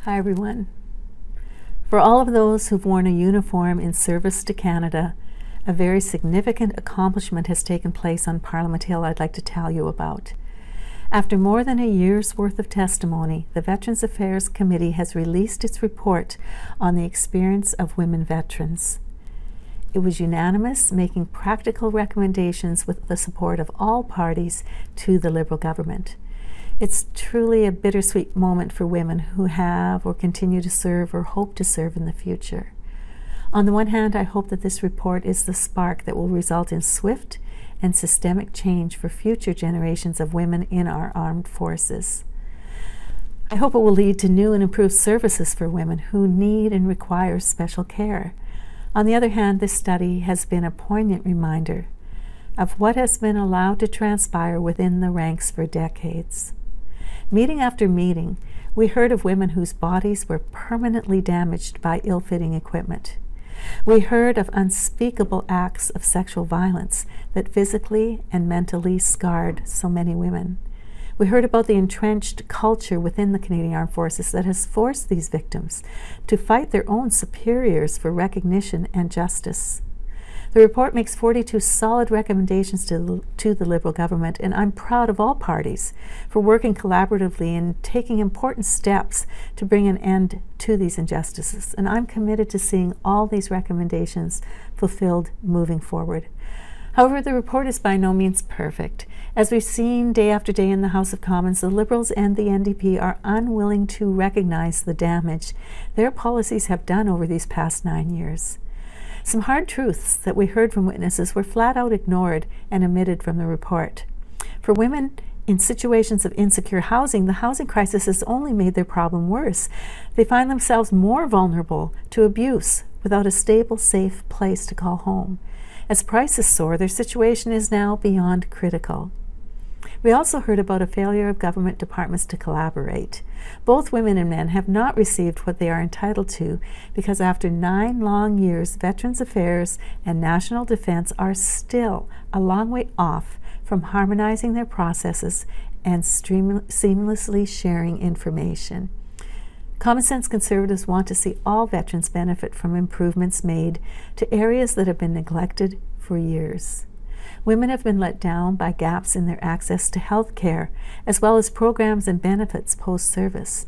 Hi everyone. For all of those who've worn a uniform in service to Canada, a very significant accomplishment has taken place on Parliament Hill I'd like to tell you about. After more than a year's worth of testimony, the Veterans Affairs Committee has released its report on the experience of women veterans. It was unanimous, making practical recommendations with the support of all parties to the Liberal government. It's truly a bittersweet moment for women who have or continue to serve or hope to serve in the future. On the one hand, I hope that this report is the spark that will result in swift and systemic change for future generations of women in our armed forces. I hope it will lead to new and improved services for women who need and require special care. On the other hand, this study has been a poignant reminder of what has been allowed to transpire within the ranks for decades. Meeting after meeting, we heard of women whose bodies were permanently damaged by ill-fitting equipment. We heard of unspeakable acts of sexual violence that physically and mentally scarred so many women. We heard about the entrenched culture within the Canadian Armed Forces that has forced these victims to fight their own superiors for recognition and justice. The report makes 42 solid recommendations to the Liberal government, and I'm proud of all parties for working collaboratively and taking important steps to bring an end to these injustices. And I'm committed to seeing all these recommendations fulfilled moving forward. However, the report is by no means perfect. As we've seen day after day in the House of Commons, the Liberals and the NDP are unwilling to recognize the damage their policies have done over these past 9 years. Some hard truths that we heard from witnesses were flat out ignored and omitted from the report. For women in situations of insecure housing, the housing crisis has only made their problem worse. They find themselves more vulnerable to abuse without a stable, safe place to call home. As prices soar, their situation is now beyond critical. We also heard about a failure of government departments to collaborate. Both women and men have not received what they are entitled to because after 9 long years, Veterans Affairs and National Defence are still a long way off from harmonizing their processes and seamlessly sharing information. Common sense conservatives want to see all veterans benefit from improvements made to areas that have been neglected for years. Women have been let down by gaps in their access to health care, as well as programs and benefits post-service.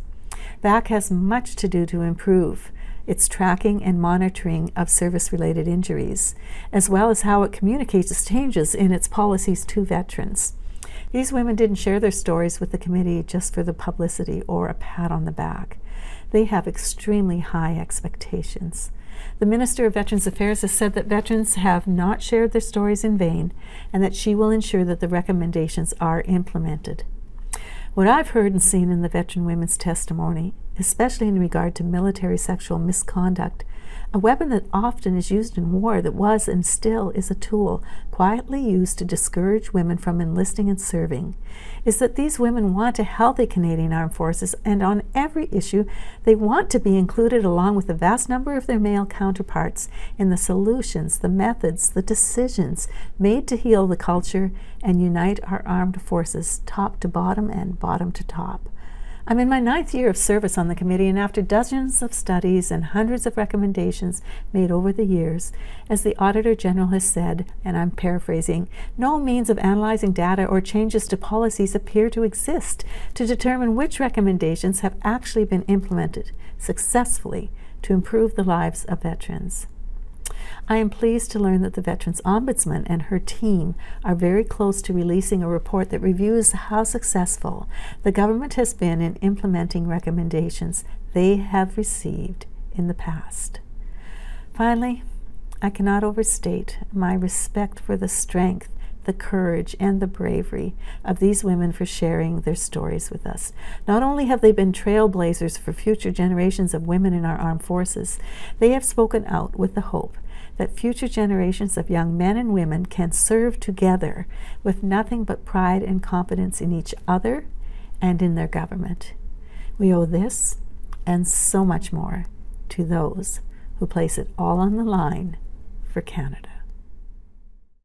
VAC has much to do to improve its tracking and monitoring of service-related injuries, as well as how it communicates changes in its policies to veterans. These women didn't share their stories with the committee just for the publicity or a pat on the back. They have extremely high expectations. The Minister of Veterans Affairs has said that veterans have not shared their stories in vain and that she will ensure that the recommendations are implemented. What I've heard and seen in the veteran women's testimony, especially in regard to military sexual misconduct, a weapon that often is used in war that was and still is a tool quietly used to discourage women from enlisting and serving, is that these women want a healthy Canadian Armed Forces, and on every issue they want to be included along with the vast number of their male counterparts in the solutions, the methods, the decisions made to heal the culture and unite our armed forces top to bottom and bottom to top. I'm in my 9th year of service on the committee, and after dozens of studies and hundreds of recommendations made over the years, as the Auditor General has said, and I'm paraphrasing, no means of analyzing data or changes to policies appear to exist to determine which recommendations have actually been implemented successfully to improve the lives of veterans. I am pleased to learn that the Veterans Ombudsman and her team are very close to releasing a report that reviews how successful the government has been in implementing recommendations they have received in the past. Finally, I cannot overstate my respect for the strength, the courage, and the bravery of these women for sharing their stories with us. Not only have they been trailblazers for future generations of women in our armed forces, they have spoken out with the hope that future generations of young men and women can serve together with nothing but pride and confidence in each other and in their government. We owe this and so much more to those who place it all on the line for Canada.